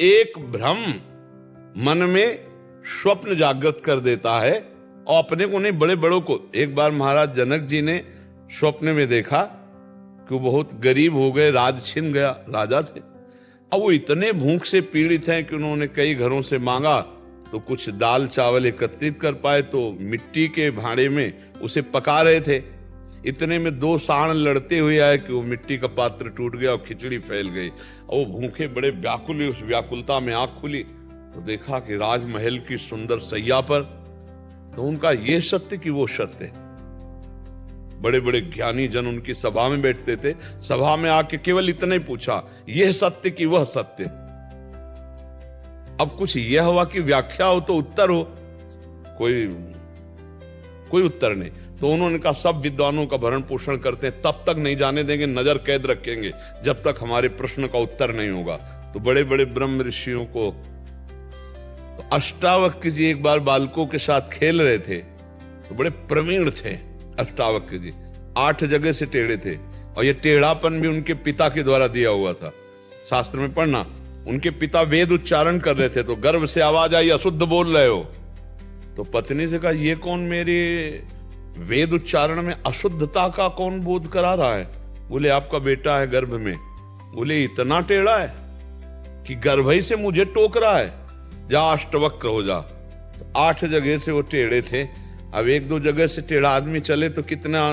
एक भ्रम मन में स्वप्न जागृत कर देता है और अपने को नहीं बड़े बड़ों को। एक बार महाराज जनक जी ने स्वप्न में देखा कि वो बहुत गरीब हो गए, राज छिन गया, राजा थे। अब वो इतने भूख से पीड़ित हैं कि उन्होंने कई घरों से मांगा तो कुछ दाल चावल एकत्रित कर पाए तो मिट्टी के भांडे में उसे पका रहे थे। इतने में दो सांड लड़ते हुए आए कि वो मिट्टी का पात्र टूट गया और खिचड़ी फैल गई और वो भूखे बड़े व्याकुल हुए। उस व्याकुलता में आंख खुली तो देखा कि राजमहल की सुंदर सैया पर, तो उनका ये सत्य कि वो सत्य। बड़े बड़े ज्ञानी जन उनकी सभा में बैठते थे, सभा में आके केवल इतना ही पूछा, यह सत्य कि वह सत्य। अब कुछ यह हुआ कि व्याख्या हो तो उत्तर हो, कोई उत्तर नहीं। तो उन्होंने कहा सब विद्वानों का भरण पोषण करते हैं, तब तक नहीं जाने देंगे, नजर कैद रखेंगे जब तक हमारे प्रश्न का उत्तर नहीं होगा। तो बड़े बड़े ब्रह्म ऋषियों को, तो अष्टावक्र जी एक बार बालकों के साथ खेल रहे थे, तो बड़े प्रवीण थे अष्टावक्र जी, 8 जगह से टेढ़े थे और ये टेढ़ापन भी उनके पिता के द्वारा दिया हुआ था। शास्त्र में पढ़ना, उनके पिता वेद उच्चारण कर रहे थे तो गर्भ से आवाज आई, अशुद्ध बोल रहे हो। तो पत्नी से कहा, ये कौन मेरे वेद उच्चारण में अशुद्धता का कौन बोध करा रहा है? बोले आपका बेटा है गर्भ में। बोले इतना टेढ़ा है कि गर्भ ही से मुझे टोक रहा है, जा अष्टवक्र हो जा। तो 8 जगह से वो टेढ़े थे। अब 1-2 जगह से टेढ़ा आदमी चले तो कितना,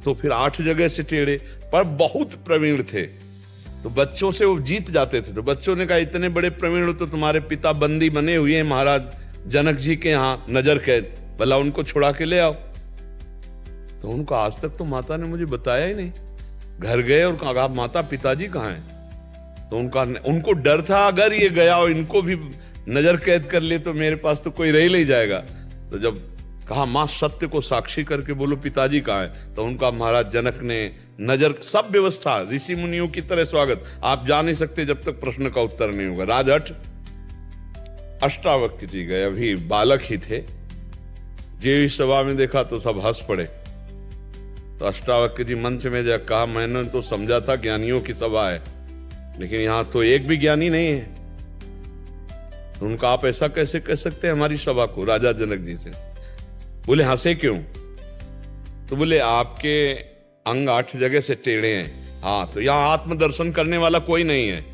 तो फिर 8 जगह से टेढ़े, पर बहुत प्रवीण थे। तो बच्चों से वो जीत जाते थे। तो बच्चों ने कहा, इतने बड़े प्रवीण हो तो तुम्हारे पिता बंदी बने हुए हैं महाराज जनक जी के यहाँ, नजर कैद, भला उनको छुड़ा के ले आओ। तो उनको आज तक तो माता ने मुझे बताया ही नहीं। घर गए और कहा, माता पिताजी कहाँ हैं? तो उनको डर था अगर ये गया और इनको भी नजर कैद कर ले तो मेरे पास तो कोई रह नहीं जाएगा। तो जब कहा, मां सत्य को साक्षी करके बोलो पिताजी कहाँ हैं? तो उनका महाराज जनक ने नजर, सब व्यवस्था ऋषि मुनियों की तरह स्वागत, आप जा नहीं सकते जब तक प्रश्न का उत्तर नहीं होगा। राजहट अष्टावक्र जी गए, अभी बालक ही थे। जे सभा में देखा तो सब हंस पड़े। तो अष्टावक्र जी मंच में जा कहा, मैंने तो समझा था ज्ञानियों की सभा है, लेकिन यहां तो एक भी ज्ञानी नहीं है। तो उनका आप ऐसा कैसे कह सकते हैं हमारी सभा को? राजा जनक जी से बोले, हंसे क्यों? तो बोले आपके अंग 8 जगह से टेढ़े हैं। हाँ, तो यहां आत्मदर्शन करने वाला कोई नहीं है।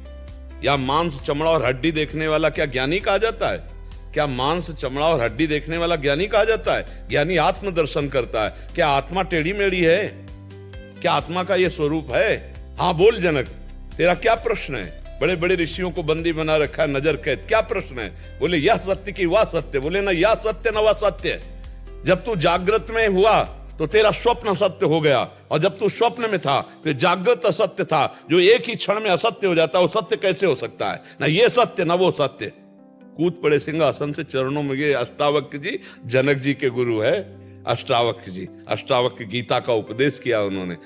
या मांस चमड़ा और हड्डी देखने वाला क्या ज्ञानी कहा जाता है? क्या मांस चमड़ा और हड्डी देखने वाला ज्ञानी कहा जाता है? ज्ञानी आत्मदर्शन करता है। क्या आत्मा टेढ़ी मेढ़ी है? क्या आत्मा का यह स्वरूप है? हाँ बोल जनक, तेरा क्या प्रश्न है? बड़े बड़े ऋषियों को बंदी बना रखा है, नजर कैद, क्या प्रश्न है? बोले यह सत्य कि वह सत्य। बोले ना यह सत्य ना वह सत्य। जब तू जागृत में हुआ तो तेरा स्वप्न सत्य हो गया, और जब तू स्वप्न में था तो जागृत असत्य था, जो एक ही क्षण में असत्य हो जाता है। वो सत्य कैसे हो सकता है? ना ये सत्य ना वो सत्य। कूद पड़े सिंहासन से, चरणों में गए। अष्टावक्र जी जनक जी के गुरु है। अष्टावक्र जी, अष्टावक्र गीता का उपदेश किया उन्होंने।